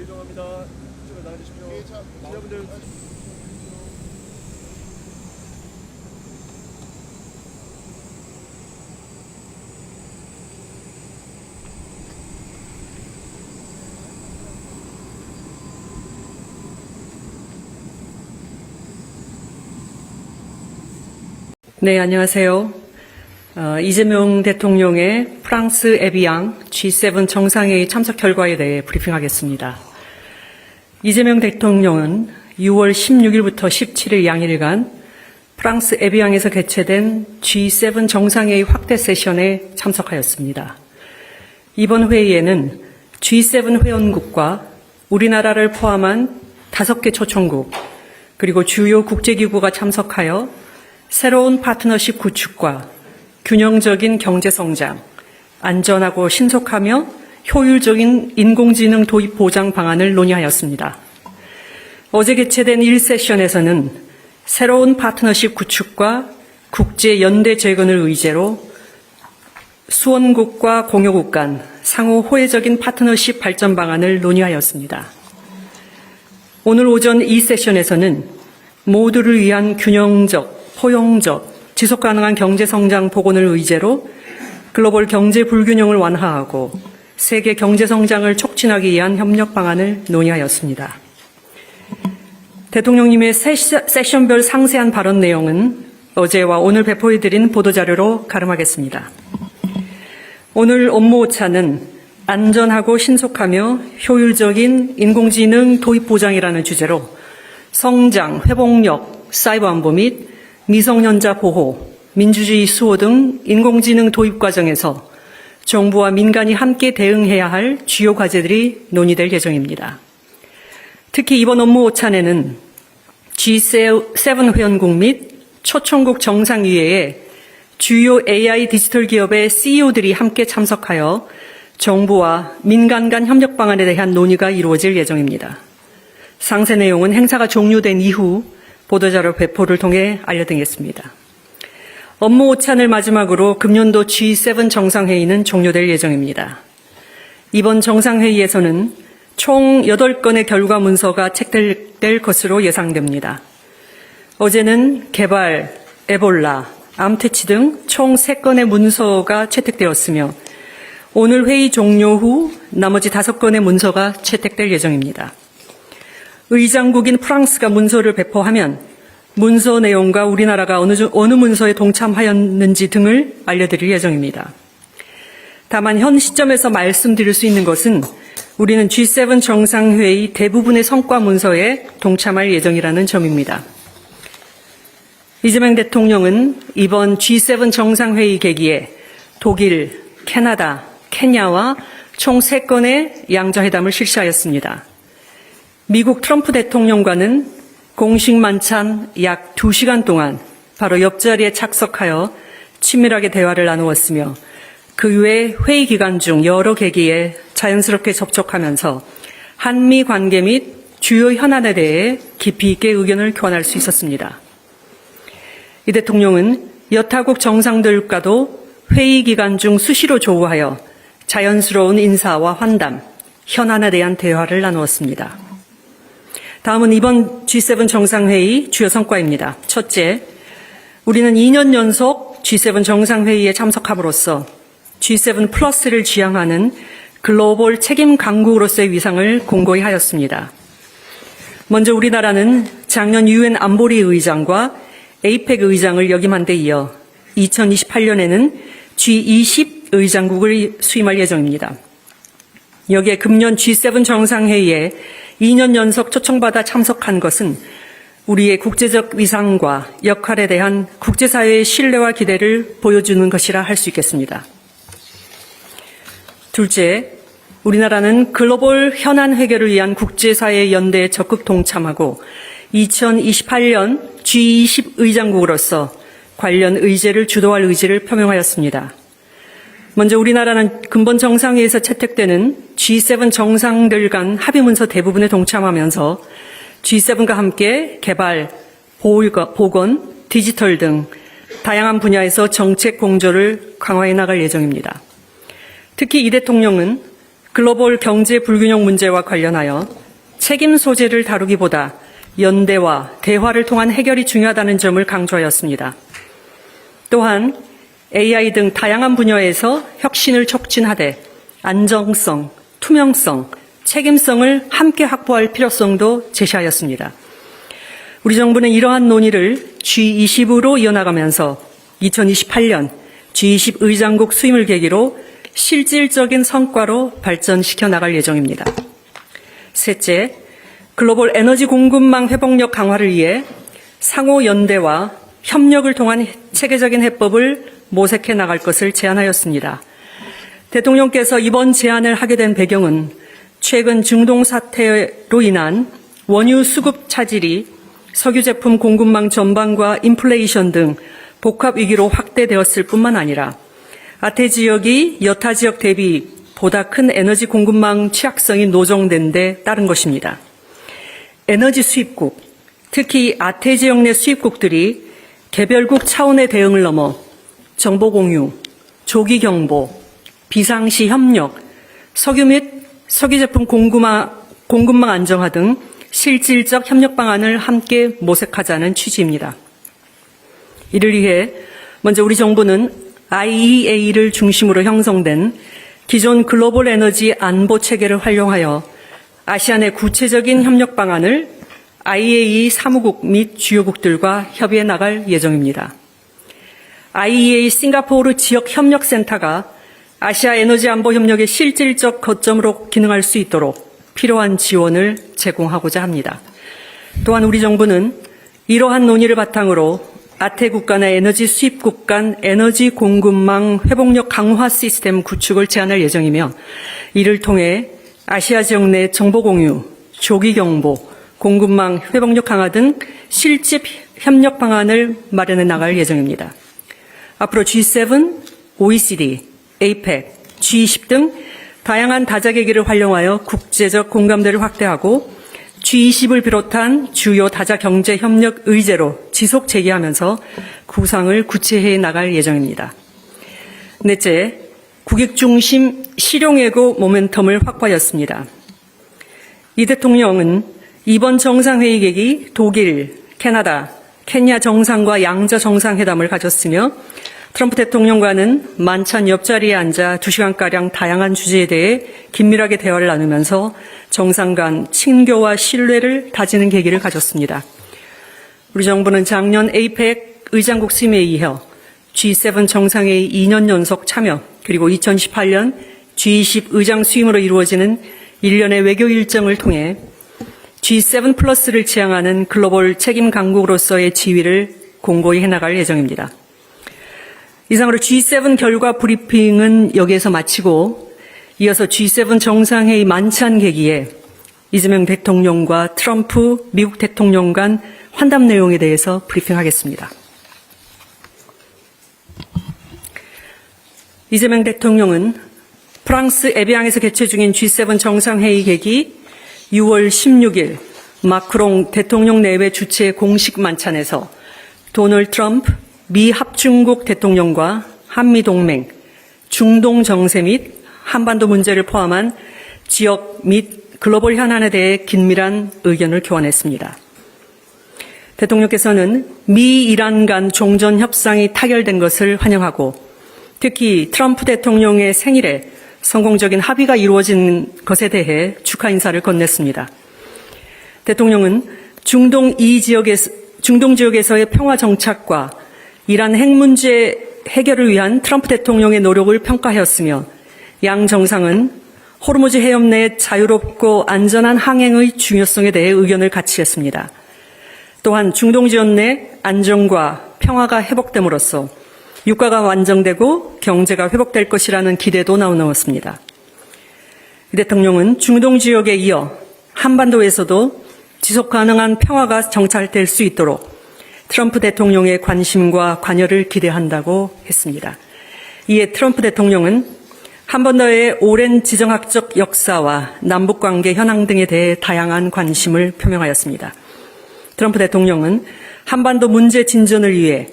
예정합니다. 이쪽으로 나와주십시오. 기자분들. 네, 안녕하세요. 이재명 대통령의 프랑스 에비앙 G7 정상회의 참석 결과에 대해 브리핑하겠습니다. 이재명 대통령은 6월 16일부터 17일 양일간 프랑스 에비앙에서 개최된 G7 정상회의 확대 세션에 참석하였습니다. 이번 회의에는 G7 회원국과 우리나라를 포함한 5개 초청국 그리고 주요 국제기구가 참석하여 새로운 파트너십 구축과 균형적인 경제성장, 안전하고 신속하며 효율적인 인공지능 도입 보장 방안을 논의하였습니다. 어제 개최된 1세션에서는 새로운 파트너십 구축과 국제 연대 재건을 의제로 수원국과 공여국 간 상호 호혜적인 파트너십 발전 방안을 논의하였습니다. 오늘 오전 2세션에서는 모두를 위한 균형적, 포용적, 지속가능한 경제성장 복원을 의제로 글로벌 경제 불균형을 완화하고 세계 경제성장을 촉진하기 위한 협력 방안을 논의하였습니다. 대통령님의 세션별 상세한 발언 내용은 어제와 오늘 배포해드린 보도자료로 가름하겠습니다. 오늘 업무 오차는 안전하고 신속하며 효율적인 인공지능 도입 보장이라는 주제로 성장, 회복력, 사이버 안보 및 미성년자 보호, 민주주의 수호 등 인공지능 도입 과정에서 정부와 민간이 함께 대응해야 할 주요 과제들이 논의될 예정입니다. 특히 이번 업무 오찬에는 G7 회원국 및 초청국 정상위회에 주요 AI 디지털 기업의 CEO들이 함께 참석하여 정부와 민간 간 협력 방안에 대한 논의가 이루어질 예정입니다. 상세 내용은 행사가 종료된 이후 보도자료 배포를 통해 알려드리겠습니다. 업무 오찬을 마지막으로 금년도 G7 정상회의는 종료될 예정입니다. 이번 정상회의에서는 총 8건의 결과 문서가 채택될 것으로 예상됩니다. 어제는 개발, 에볼라, 암퇴치 등 총 3건의 문서가 채택되었으며 오늘 회의 종료 후 나머지 5건의 문서가 채택될 예정입니다. 의장국인 프랑스가 문서를 배포하면 문서 내용과 우리나라가 어느 문서에 동참하였는지 등을 알려드릴 예정입니다. 다만 현 시점에서 말씀드릴 수 있는 것은 우리는 G7 정상회의 대부분의 성과 문서에 동참할 예정이라는 점입니다. 이재명 대통령은 이번 G7 정상회의 계기에 독일, 캐나다, 케냐와 총 3건의 양자회담을 실시하였습니다. 미국 트럼프 대통령과는 공식 만찬 약 2시간 동안 바로 옆자리에 착석하여 친밀하게 대화를 나누었으며 그 외 회의 기간 중 여러 계기에 자연스럽게 접촉하면서 한미 관계 및 주요 현안에 대해 깊이 있게 의견을 교환할 수 있었습니다. 이 대통령은 여타국 정상들과도 회의 기간 중 수시로 조우하여 자연스러운 인사와 환담, 현안에 대한 대화를 나누었습니다. 다음은 이번 G7 정상회의 주요 성과입니다. 첫째, 우리는 2년 연속 G7 정상회의에 참석함으로써 G7 플러스를 지향하는 글로벌 책임 강국으로서의 위상을 공고히 하였습니다. 먼저 우리나라는 작년 UN 안보리 의장과 APEC 의장을 역임한 데 이어 2028년에는 G20 의장국을 수임할 예정입니다. 여기에 금년 G7 정상회의에 2년 연속 초청받아 참석한 것은 우리의 국제적 위상과 역할에 대한 국제사회의 신뢰와 기대를 보여주는 것이라 할 수 있겠습니다. 둘째, 우리나라는 글로벌 현안 해결을 위한 국제사회 연대에 적극 동참하고 2028년 G20 의장국으로서 관련 의제를 주도할 의지를 표명하였습니다. 먼저 우리나라는 근본 정상회의에서 채택되는 G7 정상들 간 합의문서 대부분에 동참하면서 G7과 함께 개발, 보건, 디지털 등 다양한 분야에서 정책 공조를 강화해 나갈 예정입니다. 특히 이 대통령은 글로벌 경제 불균형 문제와 관련하여 책임 소재를 다루기보다 연대와 대화를 통한 해결이 중요하다는 점을 강조하였습니다. 또한 AI 등 다양한 분야에서 혁신을 촉진하되 안정성, 투명성, 책임성을 함께 확보할 필요성도 제시하였습니다. 우리 정부는 이러한 논의를 G20으로 이어나가면서 2028년 G20 의장국 수임을 계기로 실질적인 성과로 발전시켜 나갈 예정입니다. 셋째, 글로벌 에너지 공급망 회복력 강화를 위해 상호 연대와 협력을 통한 체계적인 해법을 모색해 나갈 것을 제안하였습니다. 대통령께서 이번 제안을 하게 된 배경은 최근 중동 사태로 인한 원유 수급 차질이 석유 제품 공급망 전반과 인플레이션 등 복합 위기로 확대되었을 뿐만 아니라 아태 지역이 여타 지역 대비 보다 큰 에너지 공급망 취약성이 노정된 데 따른 것입니다. 에너지 수입국, 특히 아태 지역 내 수입국들이 개별국 차원의 대응을 넘어 정보 공유, 조기 경보, 비상시 협력, 석유 및 석유 제품 공급망 안정화 등 실질적 협력 방안을 함께 모색하자는 취지입니다. 이를 위해 먼저 우리 정부는 IEA를 중심으로 형성된 기존 글로벌 에너지 안보 체계를 활용하여 아시아 내 구체적인 협력 방안을 IEA 사무국 및 주요국들과 협의해 나갈 예정입니다. IEA 싱가포르 지역협력센터가 아시아 에너지 안보 협력의 실질적 거점으로 기능할 수 있도록 필요한 지원을 제공하고자 합니다. 또한 우리 정부는 이러한 논의를 바탕으로 아태 국가 내 에너지 수입국 간 에너지 공급망 회복력 강화 시스템 구축을 제안할 예정이며 이를 통해 아시아 지역 내 정보 공유, 조기 경보, 공급망 회복력 강화 등 실질 협력 방안을 마련해 나갈 예정입니다. 앞으로 G7, OECD, APEC, G20 등 다양한 다자계기를 활용하여 국제적 공감대를 확대하고 G20을 비롯한 주요 다자 경제 협력 의제로 지속 제기하면서 구상을 구체해 나갈 예정입니다. 넷째, 국익 중심 실용외교 모멘텀을 확보하였습니다. 이 대통령은 이번 정상회의 계기 독일, 캐나다, 케냐 정상과 양자 정상회담을 가졌으며 트럼프 대통령과는 만찬 옆자리에 앉아 2시간가량 다양한 주제에 대해 긴밀하게 대화를 나누면서 정상 간 친교와 신뢰를 다지는 계기를 가졌습니다. 우리 정부는 작년 APEC 의장국 수임에 이어 G7 정상회의 2년 연속 참여 그리고 2018년 G20 의장 수임으로 이루어지는 일련의 외교 일정을 통해 G7 플러스를 지향하는 글로벌 책임 강국으로서의 지위를 공고히 해나갈 예정입니다. 이상으로 G7 결과 브리핑은 여기에서 마치고 이어서 G7 정상회의 만찬 계기에 이재명 대통령과 트럼프 미국 대통령 간 환담 내용에 대해서 브리핑하겠습니다. 이재명 대통령은 프랑스 에비앙에서 개최 중인 G7 정상회의 계기 6월 16일 마크롱 대통령 내외 주최 공식 만찬에서 도널드 트럼프 미 합중국 대통령과 한미동맹, 중동 정세 및 한반도 문제를 포함한 지역 및 글로벌 현안에 대해 긴밀한 의견을 교환했습니다. 대통령께서는 미 이란 간 종전 협상이 타결된 것을 환영하고 특히 트럼프 대통령의 생일에 성공적인 합의가 이루어진 것에 대해 축하 인사를 건넸습니다. 대통령은 중동 지역에서의 평화 정착과 이란 핵 문제 해결을 위한 트럼프 대통령의 노력을 평가하였으며 양 정상은 호르무즈 해협 내 자유롭고 안전한 항행의 중요성에 대해 의견을 같이 했습니다. 또한 중동 지역 내 안정과 평화가 회복됨으로써 유가가 완정되고 경제가 회복될 것이라는 기대도 나누었습니다. 이 대통령은 중동 지역에 이어 한반도에서도 지속 가능한 평화가 정착될 수 있도록 트럼프 대통령의 관심과 관여를 기대한다고 했습니다. 이에 트럼프 대통령은 한반도의 오랜 지정학적 역사와 남북관계 현황 등에 대해 다양한 관심을 표명하였습니다. 트럼프 대통령은 한반도 문제 진전을 위해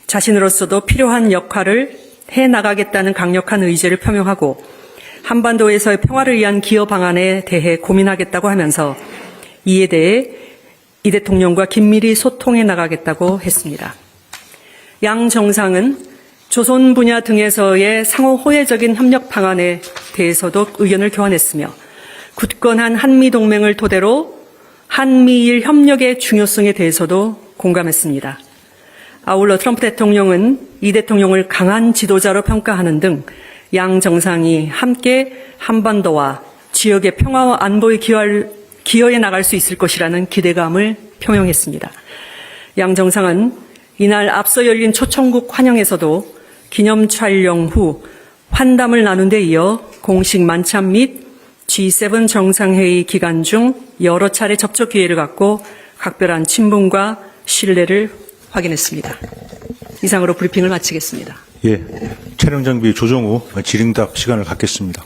자신으로서도 필요한 역할을 해나가겠다는 강력한 의지를 표명하고 한반도에서의 평화를 위한 기여 방안에 대해 고민하겠다고 하면서 이에 대해 이 대통령과 긴밀히 소통해 나가겠다고 했습니다. 양 정상은 조선 분야 등에서의 상호 호혜적인 협력 방안에 대해서도 의견을 교환했으며 굳건한 한미동맹을 토대로 한미일 협력의 중요성에 대해서도 공감했습니다. 아울러 트럼프 대통령은 이 대통령을 강한 지도자로 평가하는 등 양 정상이 함께 한반도와 지역의 평화와 안보에 기여해 나갈 수 있을 것이라는 기대감을 표명했습니다. 양 정상은 이날 앞서 열린 초청국 환영에서도 기념 촬영 후 환담을 나눈 데 이어 공식 만찬 및 G7 정상회의 기간 중 여러 차례 접촉 기회를 갖고 각별한 친분과 신뢰를 확인했습니다. 이상으로 브리핑을 마치겠습니다. 예, 촬영 장비 조정 후 질의응답 시간을 갖겠습니다.